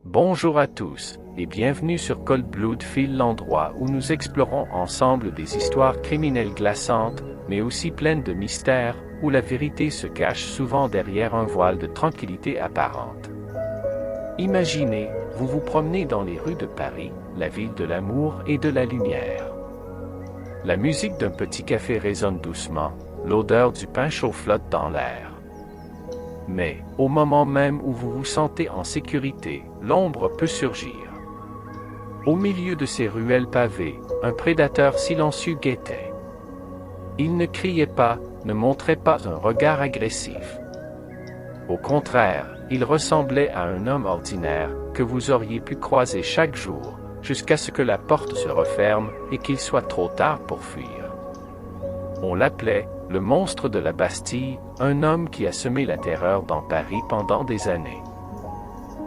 Bonjour à tous, et bienvenue sur Cold Blood File, l'endroit où nous explorons ensemble des histoires criminelles glaçantes, mais aussi pleines de mystères, où la vérité se cache souvent derrière un voile de tranquillité apparente. Imaginez, vous vous promenez dans les rues de Paris, la ville de l'amour et de la lumière. La musique d'un petit café résonne doucement, l'odeur du pain chaud flotte dans l'air. Mais, au moment même où vous vous sentez en sécurité, l'ombre peut surgir. Au milieu de ces ruelles pavées, un prédateur silencieux guettait. Il ne criait pas, ne montrait pas un regard agressif. Au contraire, il ressemblait à un homme ordinaire que vous auriez pu croiser chaque jour, jusqu'à ce que la porte se referme et qu'il soit trop tard pour fuir. On l'appelait le monstre de la Bastille, un homme qui a semé la terreur dans Paris pendant des années.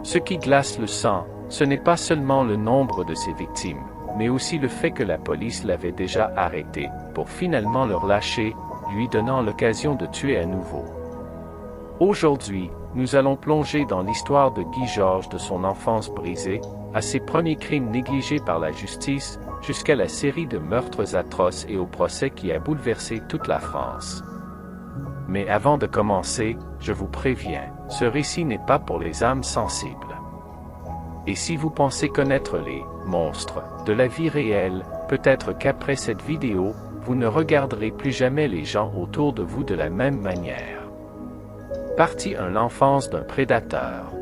Ce qui glace le sang, ce n'est pas seulement le nombre de ses victimes, mais aussi le fait que la police l'avait déjà arrêté, pour finalement le relâcher, lui donnant l'occasion de tuer à nouveau. Aujourd'hui, nous allons plonger dans l'histoire de Guy Georges, de son enfance brisée, à ses premiers crimes négligés par la justice, jusqu'à la série de meurtres atroces et au procès qui a bouleversé toute la France. Mais avant de commencer, je vous préviens, ce récit n'est pas pour les âmes sensibles. Et si vous pensez connaître les monstres de la vie réelle, peut-être qu'après cette vidéo, vous ne regarderez plus jamais les gens autour de vous de la même manière. Partie 1: l'enfance d'un prédateur.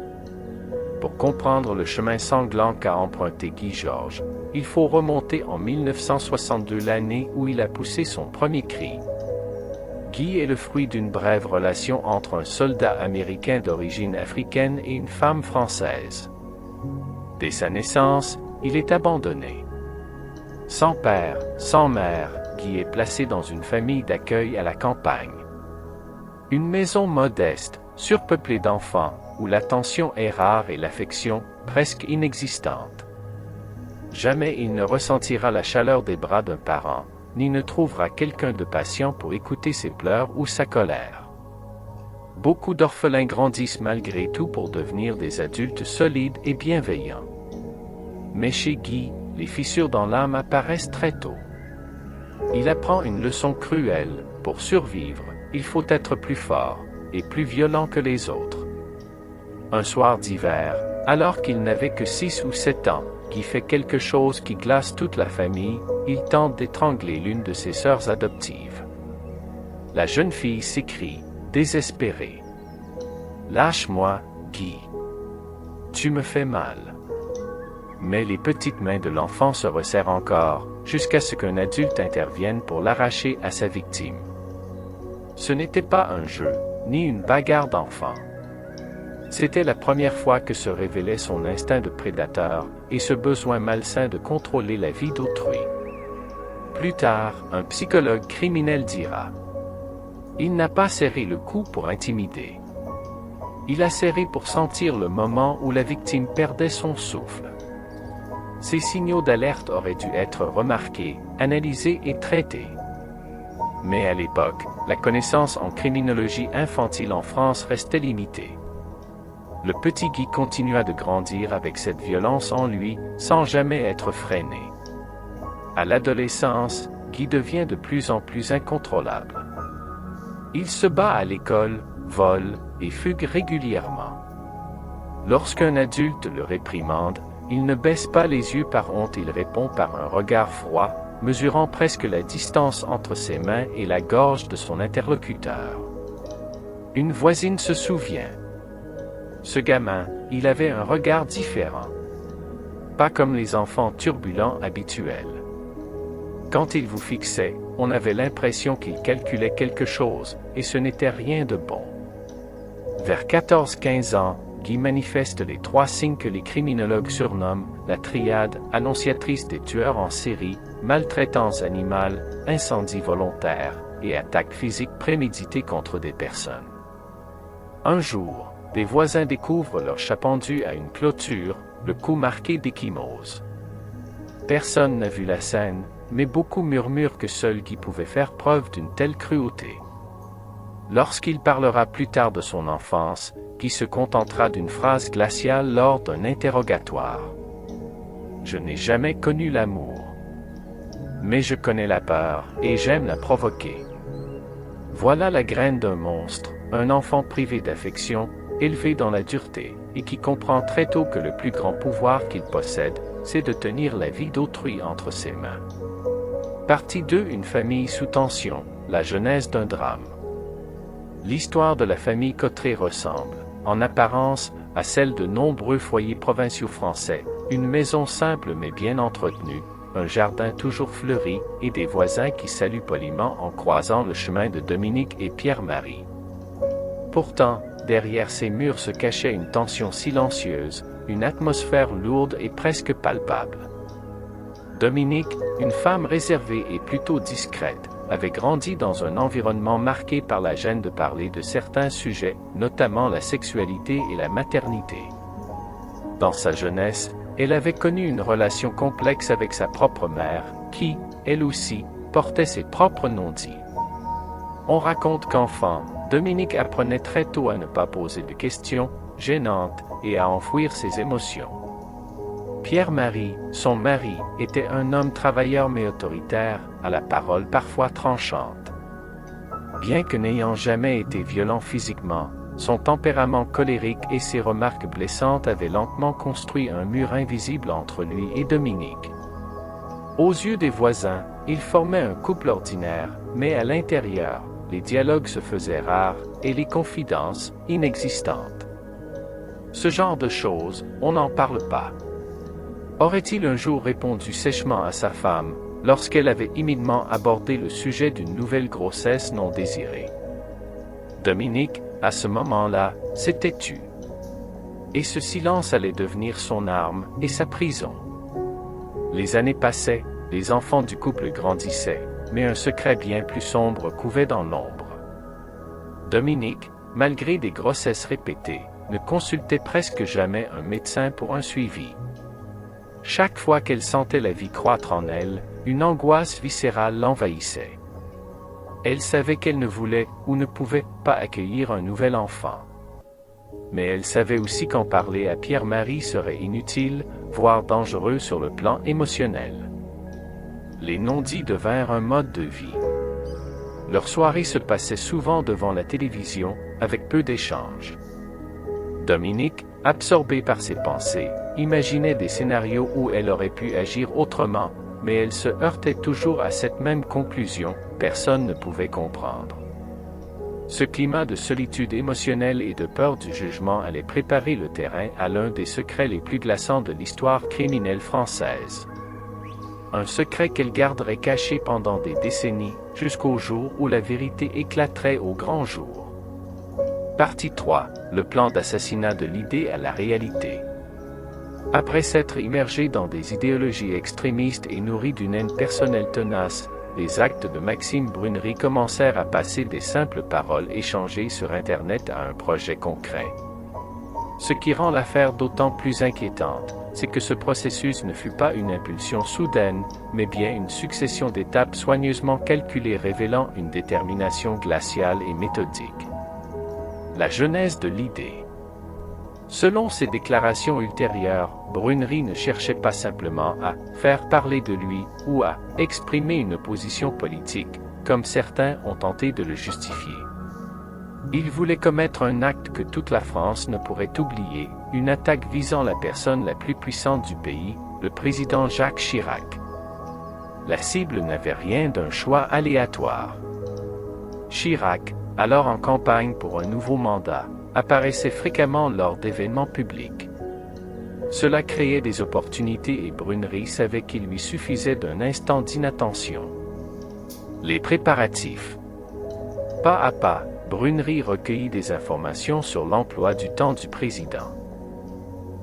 Pour comprendre le chemin sanglant qu'a emprunté Guy Georges, il faut remonter en 1962, l'année où il a poussé son premier cri. Guy est le fruit d'une brève relation entre un soldat américain d'origine africaine et une femme française. Dès sa naissance, il est abandonné. Sans père, sans mère, Guy est placé dans une famille d'accueil à la campagne. Une maison modeste, surpeuplée d'enfants, où l'attention est rare et l'affection presque inexistante. Jamais il ne ressentira la chaleur des bras d'un parent, ni ne trouvera quelqu'un de patient pour écouter ses pleurs ou sa colère. Beaucoup d'orphelins grandissent malgré tout pour devenir des adultes solides et bienveillants. Mais chez Guy, les fissures dans l'âme apparaissent très tôt. Il apprend une leçon cruelle: pour survivre, il faut être plus fort et plus violent que les autres. Un soir d'hiver, alors qu'il n'avait que 6 ou 7 ans, Guy fait quelque chose qui glace toute la famille: il tente d'étrangler l'une de ses sœurs adoptives. La jeune fille s'écrie, désespérée: « Lâche-moi, Guy. Tu me fais mal. » Mais les petites mains de l'enfant se resserrent encore, jusqu'à ce qu'un adulte intervienne pour l'arracher à sa victime. Ce n'était pas un jeu, ni une bagarre d'enfant. C'était la première fois que se révélait son instinct de prédateur, et ce besoin malsain de contrôler la vie d'autrui. Plus tard, un psychologue criminel dira: « Il n'a pas serré le cou pour intimider. Il a serré pour sentir le moment où la victime perdait son souffle. » Ces signaux d'alerte auraient dû être remarqués, analysés et traités. Mais à l'époque, la connaissance en criminologie infantile en France restait limitée. Le petit Guy continua de grandir avec cette violence en lui, sans jamais être freiné. À l'adolescence, Guy devient de plus en plus incontrôlable. Il se bat à l'école, vole et fugue régulièrement. Lorsqu'un adulte le réprimande, il ne baisse pas les yeux par honte, il répond par un regard froid, mesurant presque la distance entre ses mains et la gorge de son interlocuteur. Une voisine se souvient. Ce gamin, il avait un regard différent. Pas comme les enfants turbulents habituels. Quand il vous fixait, on avait l'impression qu'il calculait quelque chose, et ce n'était rien de bon. Vers 14-15 ans, Guy manifeste les 3 signes que les criminologues surnomment la triade annonciatrice des tueurs en série: maltraitance animale, incendie volontaire et attaque physique préméditée contre des personnes. Un jour, des voisins découvrent leur chat pendu à une clôture, le cou marqué d'ecchymose. Personne n'a vu la scène, mais beaucoup murmurent que seul Guy pouvait faire preuve d'une telle cruauté. Lorsqu'il parlera plus tard de son enfance, qui se contentera d'une phrase glaciale lors d'un interrogatoire. Je n'ai jamais connu l'amour. Mais je connais la peur, et j'aime la provoquer. Voilà la graine d'un monstre, un enfant privé d'affection, élevé dans la dureté, et qui comprend très tôt que le plus grand pouvoir qu'il possède, c'est de tenir la vie d'autrui entre ses mains. Partie 2. Une famille sous tension, la genèse d'un drame. L'histoire de la famille Cotterêts ressemble, en apparence, à celle de nombreux foyers provinciaux français, une maison simple mais bien entretenue, un jardin toujours fleuri et des voisins qui saluent poliment en croisant le chemin de Dominique et Pierre-Marie. Pourtant, derrière ces murs se cachait une tension silencieuse, une atmosphère lourde et presque palpable. Dominique, une femme réservée et plutôt discrète, avait grandi dans un environnement marqué par la gêne de parler de certains sujets, notamment la sexualité et la maternité. Dans sa jeunesse, elle avait connu une relation complexe avec sa propre mère, qui, elle aussi, portait ses propres non-dits. On raconte qu'enfant, Dominique apprenait très tôt à ne pas poser de questions gênantes et à enfouir ses émotions. Pierre-Marie, son mari, était un homme travailleur mais autoritaire, à la parole parfois tranchante. Bien que n'ayant jamais été violent physiquement, son tempérament colérique et ses remarques blessantes avaient lentement construit un mur invisible entre lui et Dominique. Aux yeux des voisins, ils formaient un couple ordinaire, mais à l'intérieur, les dialogues se faisaient rares et les confidences inexistantes. Ce genre de choses, on n'en parle pas. Aurait-il un jour répondu sèchement à sa femme, lorsqu'elle avait timidement abordé le sujet d'une nouvelle grossesse non désirée? Dominique, à ce moment-là, s'était tu. Et ce silence allait devenir son arme et sa prison. Les années passaient, les enfants du couple grandissaient, mais un secret bien plus sombre couvait dans l'ombre. Dominique, malgré des grossesses répétées, ne consultait presque jamais un médecin pour un suivi. Chaque fois qu'elle sentait la vie croître en elle, une angoisse viscérale l'envahissait. Elle savait qu'elle ne voulait ou ne pouvait pas accueillir un nouvel enfant. Mais elle savait aussi qu'en parler à Pierre-Marie serait inutile, voire dangereux sur le plan émotionnel. Les non-dits devinrent un mode de vie. Leurs soirées se passaient souvent devant la télévision, avec peu d'échanges. Dominique, absorbée par ses pensées, imaginait des scénarios où elle aurait pu agir autrement, mais elle se heurtait toujours à cette même conclusion, personne ne pouvait comprendre. Ce climat de solitude émotionnelle et de peur du jugement allait préparer le terrain à l'un des secrets les plus glaçants de l'histoire criminelle française. Un secret qu'elle garderait caché pendant des décennies, jusqu'au jour où la vérité éclaterait au grand jour. Partie 3. Le plan d'assassinat de l'idée à la réalité. Après s'être immergé dans des idéologies extrémistes et nourri d'une haine personnelle tenace, les actes de Maxime Brunerie commencèrent à passer des simples paroles échangées sur Internet à un projet concret. Ce qui rend l'affaire d'autant plus inquiétante, c'est que ce processus ne fut pas une impulsion soudaine, mais bien une succession d'étapes soigneusement calculées révélant une détermination glaciale et méthodique. La genèse de l'idée. Selon ses déclarations ultérieures, Brunerie ne cherchait pas simplement à faire parler de lui ou à exprimer une position politique, comme certains ont tenté de le justifier. Il voulait commettre un acte que toute la France ne pourrait oublier, une attaque visant la personne la plus puissante du pays, le président Jacques Chirac. La cible n'avait rien d'un choix aléatoire. Chirac, alors en campagne pour un nouveau mandat, apparaissait fréquemment lors d'événements publics. Cela créait des opportunités et Brunerie savait qu'il lui suffisait d'un instant d'inattention. Les préparatifs. Pas à pas, Brunerie recueillit des informations sur l'emploi du temps du président.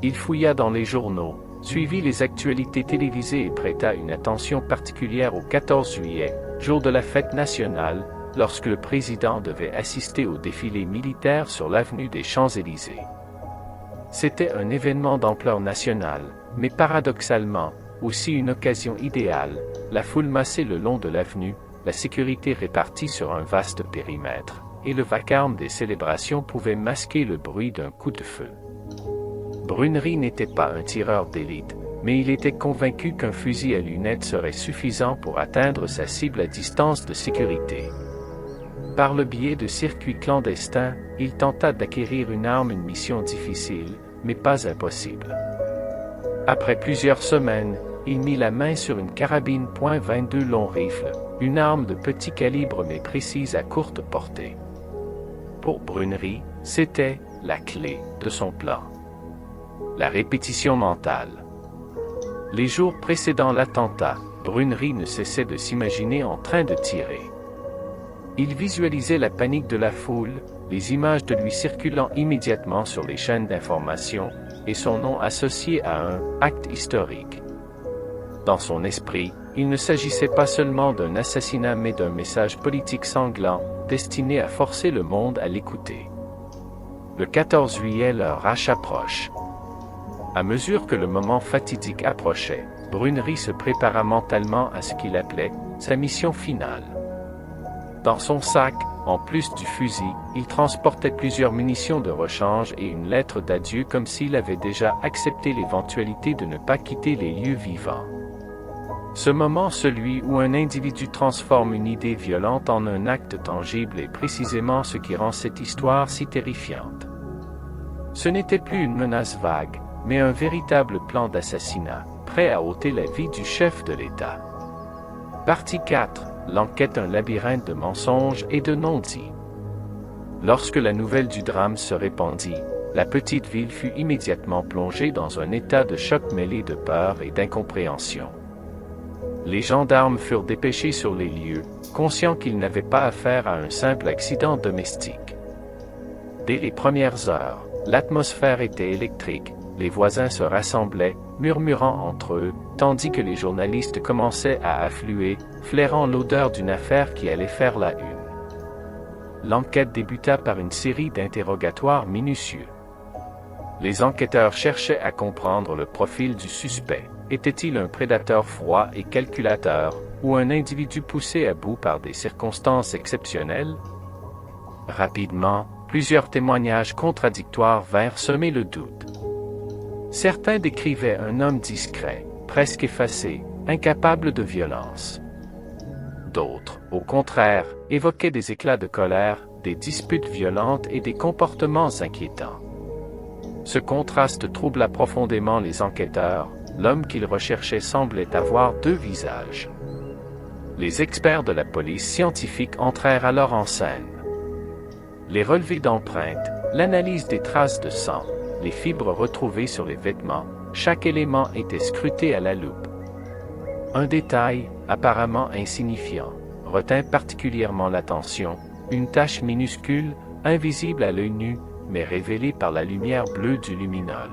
Il fouilla dans les journaux, suivit les actualités télévisées et prêta une attention particulière au 14 juillet, jour de la fête nationale, lorsque le président devait assister au défilé militaire sur l'avenue des Champs-Élysées. C'était un événement d'ampleur nationale, mais paradoxalement, aussi une occasion idéale, la foule massée le long de l'avenue, la sécurité répartie sur un vaste périmètre, et le vacarme des célébrations pouvaient masquer le bruit d'un coup de feu. Brunerie n'était pas un tireur d'élite, mais il était convaincu qu'un fusil à lunettes serait suffisant pour atteindre sa cible à distance de sécurité. Par le biais de circuits clandestins, il tenta d'acquérir une mission difficile, mais pas impossible. Après plusieurs semaines, il mit la main sur une carabine .22 long rifle, une arme de petit calibre mais précise à courte portée. Pour Brunerie, c'était la clé de son plan. La répétition mentale. Les jours précédant l'attentat, Brunerie ne cessait de s'imaginer en train de tirer. Il visualisait la panique de la foule, les images de lui circulant immédiatement sur les chaînes d'information, et son nom associé à un acte historique. Dans son esprit, il ne s'agissait pas seulement d'un assassinat mais d'un message politique sanglant, destiné à forcer le monde à l'écouter. Le 14 juillet, leur H approche. À mesure que le moment fatidique approchait, Brunerie se prépara mentalement à ce qu'il appelait sa mission finale. Dans son sac, en plus du fusil, il transportait plusieurs munitions de rechange et une lettre d'adieu comme s'il avait déjà accepté l'éventualité de ne pas quitter les lieux vivants. Ce moment, celui où un individu transforme une idée violente en un acte tangible, est précisément ce qui rend cette histoire si terrifiante. Ce n'était plus une menace vague, mais un véritable plan d'assassinat, prêt à ôter la vie du chef de l'État. Partie 4. L'enquête, un labyrinthe de mensonges et de non-dits. Lorsque la nouvelle du drame se répandit, la petite ville fut immédiatement plongée dans un état de choc mêlé de peur et d'incompréhension. Les gendarmes furent dépêchés sur les lieux, conscients qu'ils n'avaient pas affaire à un simple accident domestique. Dès les premières heures, l'atmosphère était électrique, les voisins se rassemblaient, murmurant entre eux, tandis que les journalistes commençaient à affluer, flairant l'odeur d'une affaire qui allait faire la une. L'enquête débuta par une série d'interrogatoires minutieux. Les enquêteurs cherchaient à comprendre le profil du suspect. Était-il un prédateur froid et calculateur, ou un individu poussé à bout par des circonstances exceptionnelles? Rapidement, plusieurs témoignages contradictoires vinrent semer le doute. Certains décrivaient un homme discret, presque effacé, incapable de violence. D'autres, au contraire, évoquaient des éclats de colère, des disputes violentes et des comportements inquiétants. Ce contraste troubla profondément les enquêteurs. L'homme qu'ils recherchaient semblait avoir deux visages. Les experts de la police scientifique entrèrent alors en scène. Les relevés d'empreintes, l'analyse des traces de sang, les fibres retrouvées sur les vêtements, chaque élément était scruté à la loupe. Un détail, apparemment insignifiant, retint particulièrement l'attention, une tache minuscule, invisible à l'œil nu, mais révélée par la lumière bleue du luminol.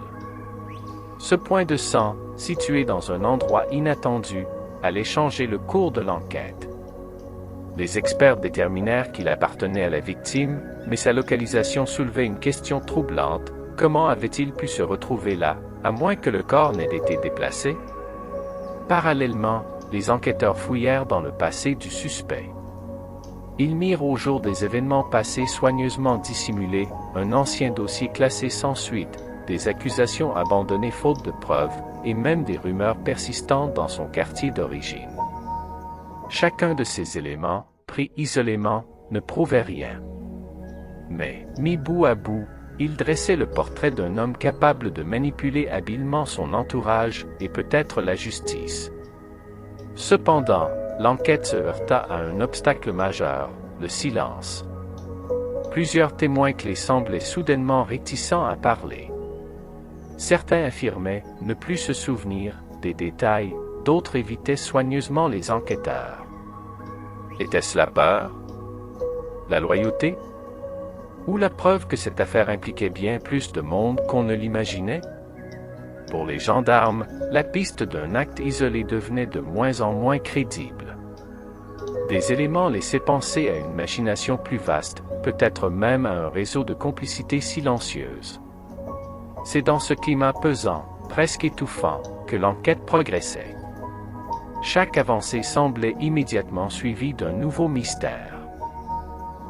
Ce point de sang, situé dans un endroit inattendu, allait changer le cours de l'enquête. Les experts déterminèrent qu'il appartenait à la victime, mais sa localisation soulevait une question troublante. Comment avait-il pu se retrouver là, à moins que le corps n'ait été déplacé? Parallèlement, les enquêteurs fouillèrent dans le passé du suspect. Ils mirent au jour des événements passés soigneusement dissimulés, un ancien dossier classé sans suite, des accusations abandonnées faute de preuves, et même des rumeurs persistantes dans son quartier d'origine. Chacun de ces éléments, pris isolément, ne prouvait rien. Mais, mis bout à bout, il dressait le portrait d'un homme capable de manipuler habilement son entourage et peut-être la justice. Cependant, l'enquête se heurta à un obstacle majeur, le silence. Plusieurs témoins clés semblaient soudainement réticents à parler. Certains affirmaient ne plus se souvenir des détails, d'autres évitaient soigneusement les enquêteurs. Était-ce la peur? La loyauté? Ou la preuve que cette affaire impliquait bien plus de monde qu'on ne l'imaginait? Pour les gendarmes, la piste d'un acte isolé devenait de moins en moins crédible. Des éléments laissaient penser à une machination plus vaste, peut-être même à un réseau de complicité silencieuse. C'est dans ce climat pesant, presque étouffant, que l'enquête progressait. Chaque avancée semblait immédiatement suivie d'un nouveau mystère.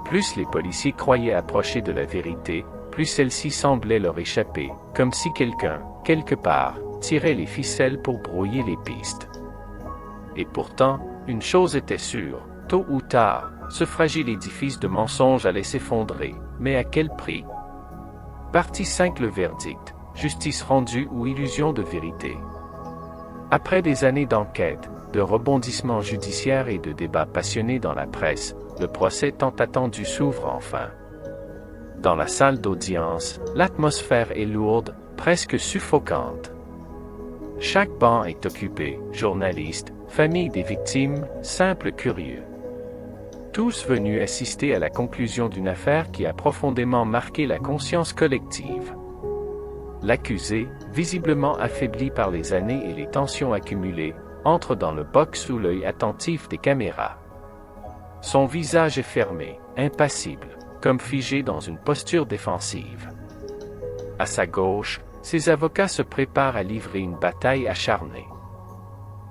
Plus les policiers croyaient approcher de la vérité, plus celle-ci semblait leur échapper, comme si quelqu'un, quelque part, tirait les ficelles pour brouiller les pistes. Et pourtant, une chose était sûre, tôt ou tard, ce fragile édifice de mensonges allait s'effondrer, mais à quel prix? Partie 5. Le verdict, justice rendue ou illusion de vérité. Après des années d'enquête, de rebondissements judiciaires et de débats passionnés dans la presse, le procès tant attendu s'ouvre enfin. Dans la salle d'audience, l'atmosphère est lourde, presque suffocante. Chaque banc est occupé, journalistes, familles des victimes, simples curieux. Tous venus assister à la conclusion d'une affaire qui a profondément marqué la conscience collective. L'accusé, visiblement affaibli par les années et les tensions accumulées, entre dans le box sous l'œil attentif des caméras. Son visage est fermé, impassible, comme figé dans une posture défensive. À sa gauche, ses avocats se préparent à livrer une bataille acharnée.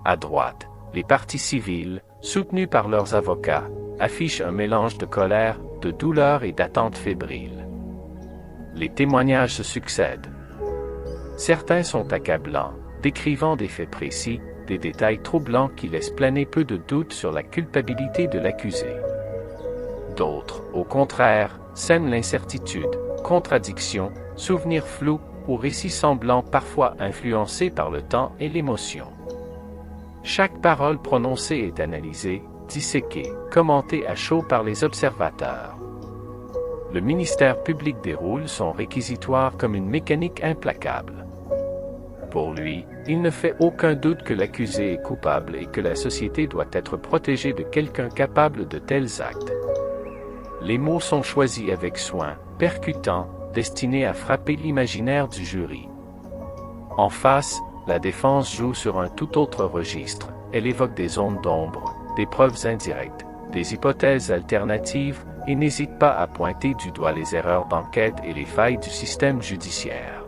À droite, les parties civiles, soutenues par leurs avocats, affichent un mélange de colère, de douleur et d'attente fébrile. Les témoignages se succèdent. Certains sont accablants, décrivant des faits précis, des détails troublants qui laissent planer peu de doute sur la culpabilité de l'accusé. D'autres, au contraire, sèment l'incertitude, contradictions, souvenirs flous ou récits semblants parfois influencés par le temps et l'émotion. Chaque parole prononcée est analysée, disséquée, commentée à chaud par les observateurs. Le ministère public déroule son réquisitoire comme une mécanique implacable. Pour lui, il ne fait aucun doute que l'accusé est coupable et que la société doit être protégée de quelqu'un capable de tels actes. Les mots sont choisis avec soin, percutants, destinés à frapper l'imaginaire du jury. En face, la défense joue sur un tout autre registre. Elle évoque des zones d'ombre, des preuves indirectes, des hypothèses alternatives et n'hésite pas à pointer du doigt les erreurs d'enquête et les failles du système judiciaire.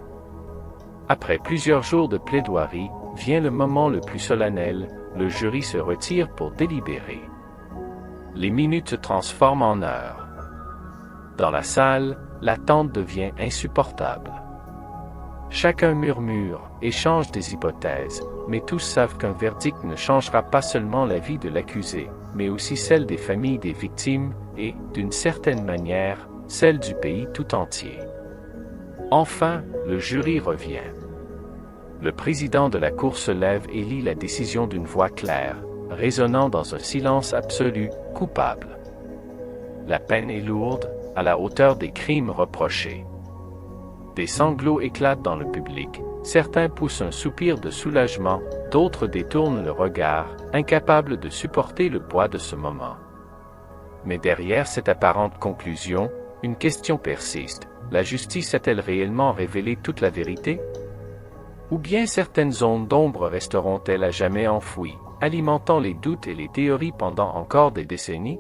Après plusieurs jours de plaidoirie, vient le moment le plus solennel, le jury se retire pour délibérer. Les minutes se transforment en heures. Dans la salle, l'attente devient insupportable. Chacun murmure, échange des hypothèses, mais tous savent qu'un verdict ne changera pas seulement la vie de l'accusé, mais aussi celle des familles des victimes et, d'une certaine manière, celle du pays tout entier. Enfin, le jury revient. Le président de la Cour se lève et lit la décision d'une voix claire, résonnant dans un silence absolu, coupable. La peine est lourde, à la hauteur des crimes reprochés. Des sanglots éclatent dans le public, certains poussent un soupir de soulagement, d'autres détournent le regard, incapables de supporter le poids de ce moment. Mais derrière cette apparente conclusion, une question persiste. La justice a-t-elle réellement révélé toute la vérité? Ou bien certaines zones d'ombre resteront-elles à jamais enfouies, alimentant les doutes et les théories pendant encore des décennies?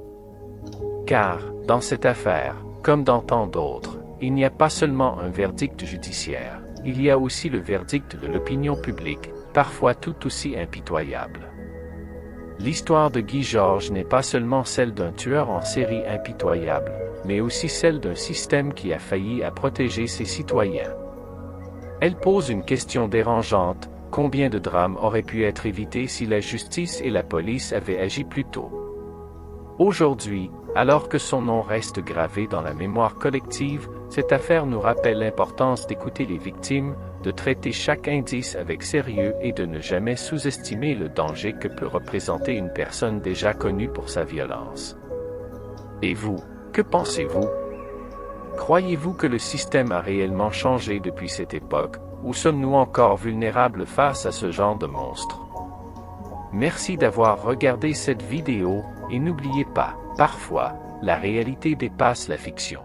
Car, dans cette affaire, comme dans tant d'autres, il n'y a pas seulement un verdict judiciaire, il y a aussi le verdict de l'opinion publique, parfois tout aussi impitoyable. L'histoire de Guy Georges n'est pas seulement celle d'un tueur en série impitoyable, mais aussi celle d'un système qui a failli à protéger ses citoyens. Elle pose une question dérangeante, combien de drames auraient pu être évités si la justice et la police avaient agi plus tôt? Aujourd'hui, alors que son nom reste gravé dans la mémoire collective, cette affaire nous rappelle l'importance d'écouter les victimes, de traiter chaque indice avec sérieux et de ne jamais sous-estimer le danger que peut représenter une personne déjà connue pour sa violence. Et vous, que pensez-vous? Croyez-vous que le système a réellement changé depuis cette époque, ou sommes-nous encore vulnérables face à ce genre de monstre? Merci d'avoir regardé cette vidéo, et n'oubliez pas, parfois, la réalité dépasse la fiction.